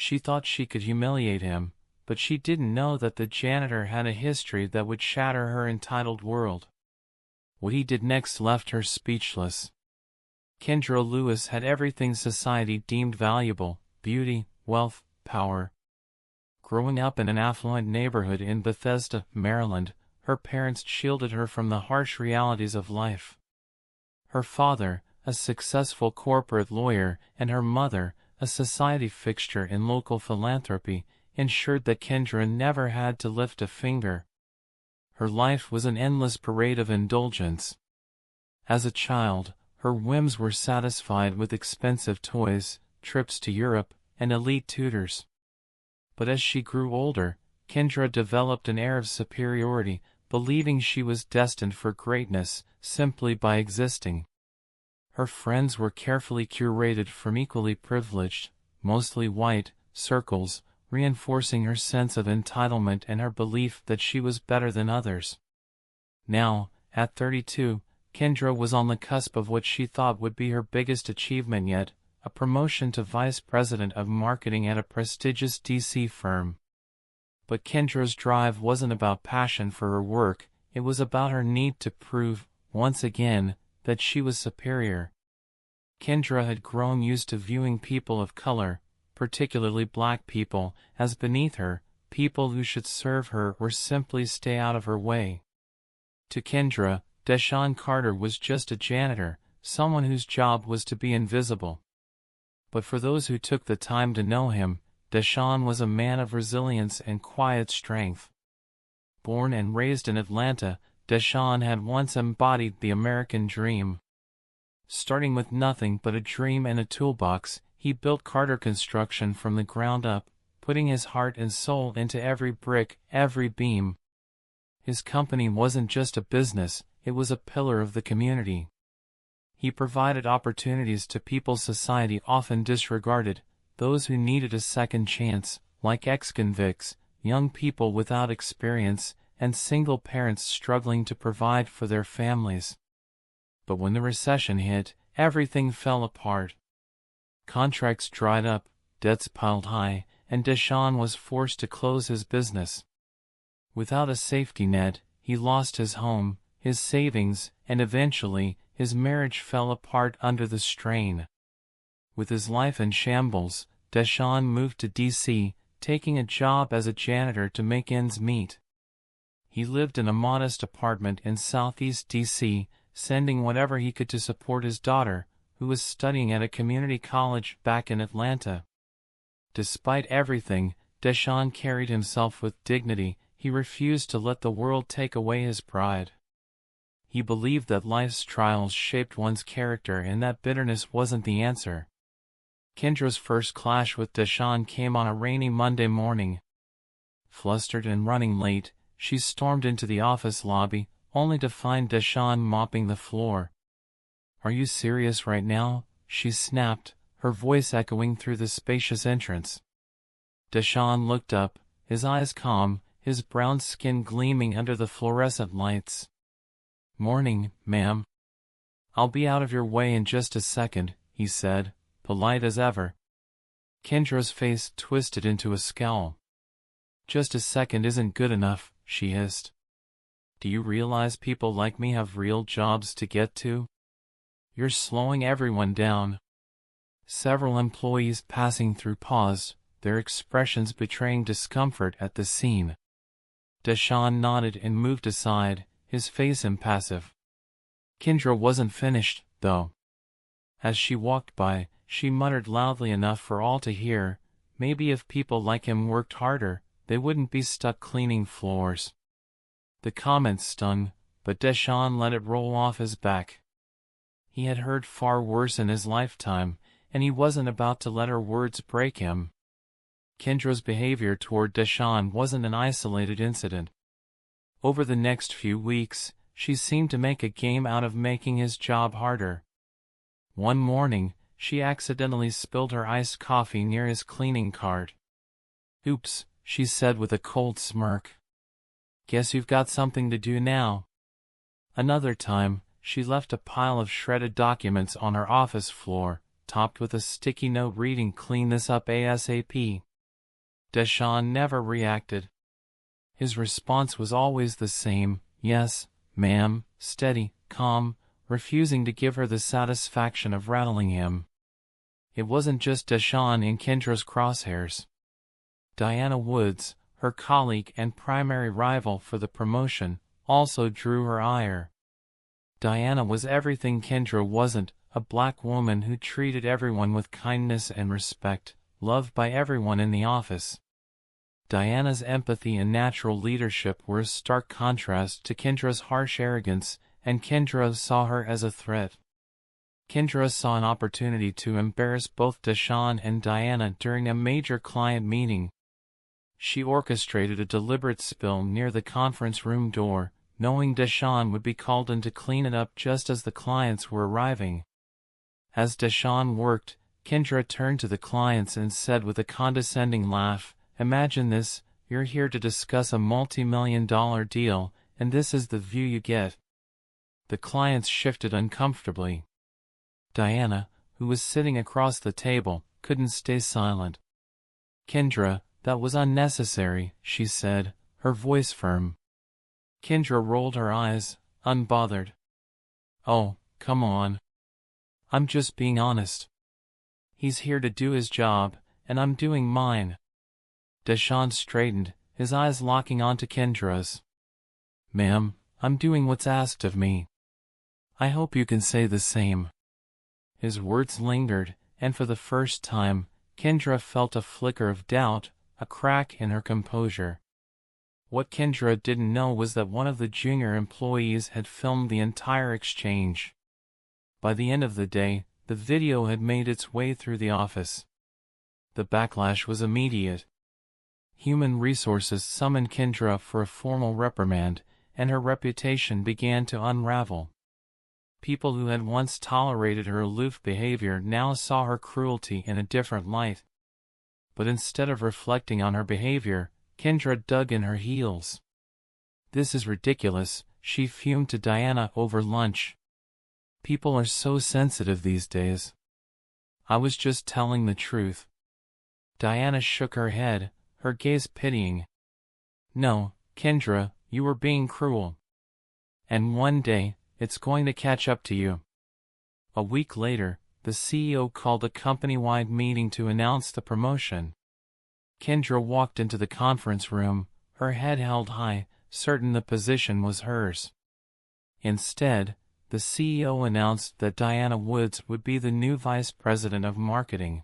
She thought she could humiliate him, but she didn't know that the janitor had a history that would shatter her entitled world. What he did next left her speechless. Kendra Lewis had everything society deemed valuable: beauty, wealth, power. Growing up in an affluent neighborhood in Bethesda, Maryland, her parents shielded her from the harsh realities of life. Her father, a successful corporate lawyer, and her mother, a society fixture in local philanthropy, ensured that Kendra never had to lift a finger. Her life was an endless parade of indulgence. As a child, her whims were satisfied with expensive toys, trips to Europe, and elite tutors. But as she grew older, Kendra developed an air of superiority, believing she was destined for greatness simply by existing. Her friends were carefully curated from equally privileged, mostly white, circles, reinforcing her sense of entitlement and her belief that she was better than others. Now, at 32, Kendra was on the cusp of what she thought would be her biggest achievement yet, a promotion to vice president of marketing at a prestigious DC firm. But Kendra's drive wasn't about passion for her work, it was about her need to prove, once again, that she was superior. Kendra had grown used to viewing people of color, particularly black people, as beneath her, people who should serve her or simply stay out of her way. To Kendra, Deshaun Carter was just a janitor, someone whose job was to be invisible. But for those who took the time to know him, Deshaun was a man of resilience and quiet strength. Born and raised in Atlanta, Deshaun had once embodied the American dream. Starting with nothing but a dream and a toolbox, he built Carter Construction from the ground up, putting his heart and soul into every brick, every beam. His company wasn't just a business, it was a pillar of the community. He provided opportunities to people society often disregarded, those who needed a second chance, like ex-convicts, young people without experience, and single parents struggling to provide for their families. But when the recession hit, everything fell apart. Contracts dried up, debts piled high, and Deshaun was forced to close his business. Without a safety net, he lost his home, his savings, and eventually, his marriage fell apart under the strain. With his life in shambles, Deshaun moved to D.C., taking a job as a janitor to make ends meet. He lived in a modest apartment in southeast D.C., sending whatever he could to support his daughter, who was studying at a community college back in Atlanta. Despite everything, Deshaun carried himself with dignity. He refused to let the world take away his pride. He believed that life's trials shaped one's character and that bitterness wasn't the answer. Kendra's first clash with Deshaun came on a rainy Monday morning. Flustered and running late, she stormed into the office lobby, only to find Deshaun mopping the floor. "Are you serious right now?" she snapped, her voice echoing through the spacious entrance. Deshaun looked up, his eyes calm, his brown skin gleaming under the fluorescent lights. "Morning, ma'am." "I'll be out of your way in just a second," he said, polite as ever. Kendra's face twisted into a scowl. "Just a second isn't good enough," she hissed. "Do you realize people like me have real jobs to get to? You're slowing everyone down." Several employees passing through paused, their expressions betraying discomfort at the scene. Deshaun nodded and moved aside, his face impassive. Kendra wasn't finished, though. As she walked by, she muttered loudly enough for all to hear, maybe if people like him worked harder, they wouldn't be stuck cleaning floors. The comment stung, but Deshaun let it roll off his back. He had heard far worse in his lifetime, and he wasn't about to let her words break him. Kendra's behavior toward Deshaun wasn't an isolated incident. Over the next few weeks, she seemed to make a game out of making his job harder. One morning, she accidentally spilled her iced coffee near his cleaning cart. "Oops," she said with a cold smirk. "Guess you've got something to do now." Another time, she left a pile of shredded documents on her office floor, topped with a sticky note reading, "Clean this up ASAP." Deshaun never reacted. His response was always the same: yes, ma'am, steady, calm, refusing to give her the satisfaction of rattling him. It wasn't just Deshaun in Kendra's crosshairs. Diana Woods, her colleague and primary rival for the promotion, also drew her ire. Diana was everything Kendra wasn't: a black woman who treated everyone with kindness and respect, loved by everyone in the office. Diana's empathy and natural leadership were a stark contrast to Kendra's harsh arrogance, and Kendra saw her as a threat. Kendra saw an opportunity to embarrass both Deshaun and Diana during a major client meeting. She orchestrated a deliberate spill near the conference room door, knowing Deshaun would be called in to clean it up just as the clients were arriving. As Deshaun worked, Kendra turned to the clients and said with a condescending laugh, "Imagine this, you're here to discuss a multi-million-dollar deal, and this is the view you get." The clients shifted uncomfortably. Diana, who was sitting across the table, couldn't stay silent. "Kendra, that was unnecessary," she said, her voice firm. Kendra rolled her eyes, unbothered. "Oh, come on. I'm just being honest. He's here to do his job, and I'm doing mine." Deshaun straightened, his eyes locking onto Kendra's. "Ma'am, I'm doing what's asked of me. I hope you can say the same." His words lingered, and for the first time, Kendra felt a flicker of doubt, a crack in her composure. What Kendra didn't know was that one of the junior employees had filmed the entire exchange. By the end of the day, the video had made its way through the office. The backlash was immediate. Human Resources summoned Kendra for a formal reprimand, and her reputation began to unravel. People who had once tolerated her aloof behavior now saw her cruelty in a different light. But instead of reflecting on her behavior, Kendra dug in her heels. "This is ridiculous," she fumed to Diana over lunch. "People are so sensitive these days. I was just telling the truth." Diana shook her head, her gaze pitying. "No, Kendra, you were being cruel. And one day, it's going to catch up to you." A week later, the CEO called a company-wide meeting to announce the promotion. Kendra walked into the conference room, her head held high, certain the position was hers. Instead, the CEO announced that Diana Woods would be the new vice president of marketing.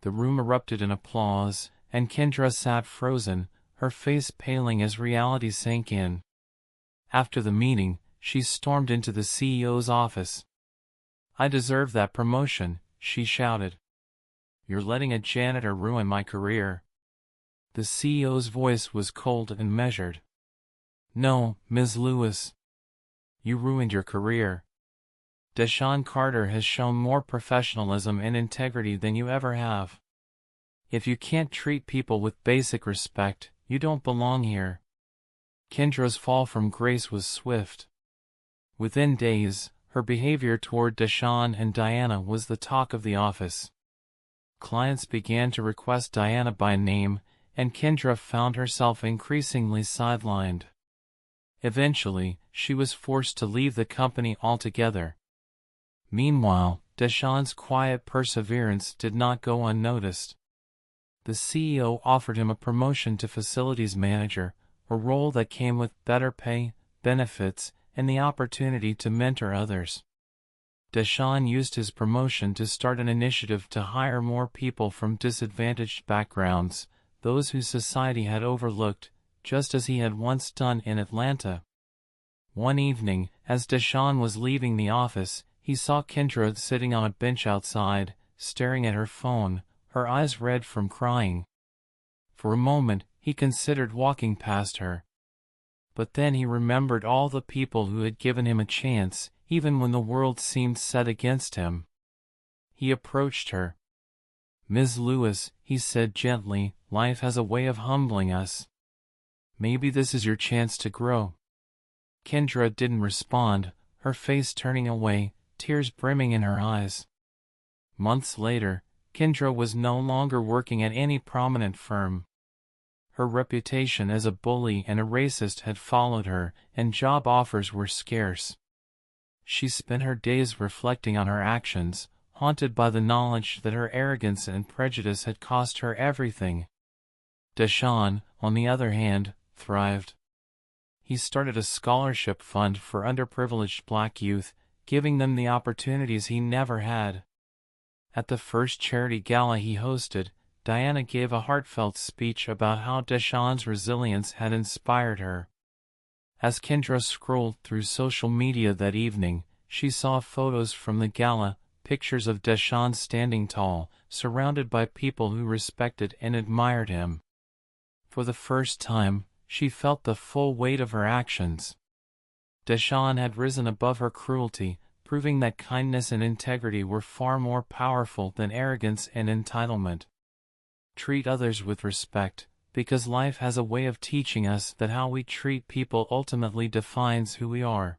The room erupted in applause, and Kendra sat frozen, her face paling as reality sank in. After the meeting, she stormed into the CEO's office. "I deserve that promotion," she shouted. "You're letting a janitor ruin my career." The CEO's voice was cold and measured. "No, Ms. Lewis. You ruined your career. Deshaun Carter has shown more professionalism and integrity than you ever have. If you can't treat people with basic respect, you don't belong here." Kendra's fall from grace was swift. Within days, her behavior toward Deshaun and Diana was the talk of the office. Clients began to request Diana by name, and Kendra found herself increasingly sidelined. Eventually, she was forced to leave the company altogether. Meanwhile, Deshaun's quiet perseverance did not go unnoticed. The CEO offered him a promotion to facilities manager, a role that came with better pay, benefits, and the opportunity to mentor others. Deshaun used his promotion to start an initiative to hire more people from disadvantaged backgrounds, those whose society had overlooked, just as he had once done in Atlanta. One evening, as Deshaun was leaving the office, he saw Kendra sitting on a bench outside, staring at her phone, her eyes red from crying. For a moment, he considered walking past her. But then he remembered all the people who had given him a chance, even when the world seemed set against him. He approached her. "Ms. Lewis," he said gently, "life has a way of humbling us. Maybe this is your chance to grow." Kendra didn't respond, her face turning away, tears brimming in her eyes. Months later, Kendra was no longer working at any prominent firm. Her reputation as a bully and a racist had followed her, and job offers were scarce. She spent her days reflecting on her actions, haunted by the knowledge that her arrogance and prejudice had cost her everything. Deshawn, on the other hand, thrived. He started a scholarship fund for underprivileged black youth, giving them the opportunities he never had. At the first charity gala he hosted, Diana gave a heartfelt speech about how Deshawn's resilience had inspired her. As Kendra scrolled through social media that evening, she saw photos from the gala, pictures of Deshawn standing tall, surrounded by people who respected and admired him. For the first time, she felt the full weight of her actions. Deshawn had risen above her cruelty, proving that kindness and integrity were far more powerful than arrogance and entitlement. Treat others with respect, because life has a way of teaching us that how we treat people ultimately defines who we are.